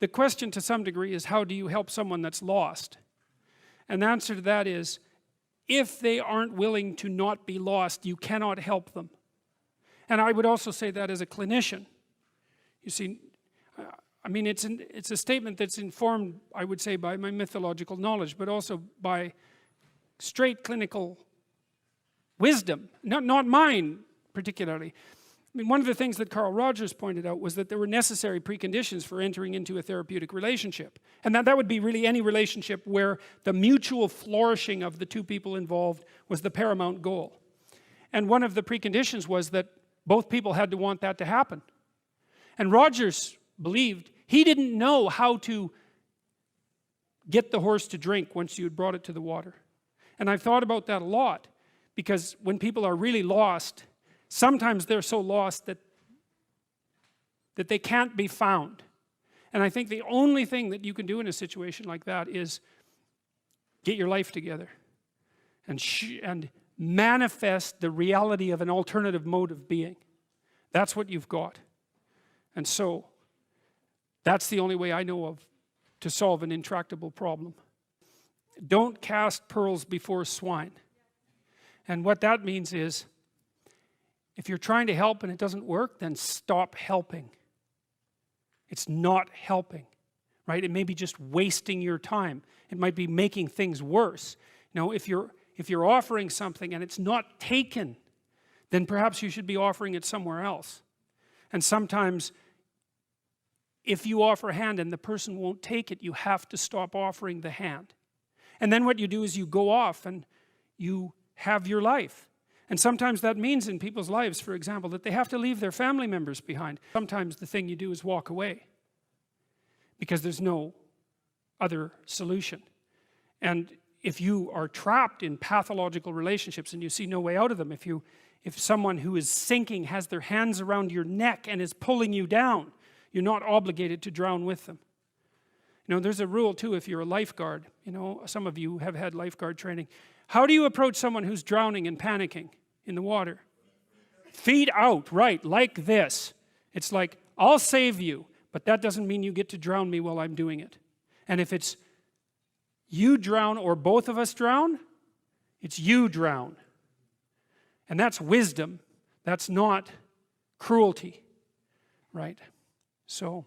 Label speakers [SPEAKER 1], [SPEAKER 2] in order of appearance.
[SPEAKER 1] the question to some degree is, how do you help someone that's lost? And the answer to that is, if they aren't willing to not be lost, you cannot help them. And I would also say that as a clinician. You see, I mean, it's a statement that's informed, I would say, by my mythological knowledge, but also by straight clinical wisdom, not mine particularly. I mean, one of the things that Carl Rogers pointed out was that there were necessary preconditions for entering into a therapeutic relationship. And that would be really any relationship where the mutual flourishing of the two people involved was the paramount goal. And one of the preconditions was that both people had to want that to happen. And Rogers believed he didn't know how to get the horse to drink once you had brought it to the water. And I've thought about that a lot, because when people are really lost, sometimes they're so lost that they can't be found. And I think the only thing that you can do in a situation like that is get your life together and manifest the reality of an alternative mode of being. That's what you've got. And so that's the only way I know of to solve an intractable problem. Don't cast pearls before swine. And what that means is, if you're trying to help and it doesn't work, then stop helping. It's not helping, right? It may be just wasting your time. It might be making things worse. You know, if you're offering something and it's not taken, then perhaps you should be offering it somewhere else. And sometimes, if you offer a hand and the person won't take it, you have to stop offering the hand. And then what you do is you go off and you have your life. And sometimes that means in people's lives, for example, that they have to leave their family members behind. Sometimes the thing you do is walk away, because there's no other solution. And if you are trapped in pathological relationships and you see no way out of them, if someone who is sinking has their hands around your neck and is pulling you down, you're not obligated to drown with them. You know, there's a rule too, if you're a lifeguard. You know, some of you have had lifeguard training. How do you approach someone who's drowning and panicking in the water? Feet out, right, like this. It's like, I'll save you, but that doesn't mean you get to drown me while I'm doing it. And if it's you drown or both of us drown, it's you drown. And that's wisdom. That's not cruelty, right? So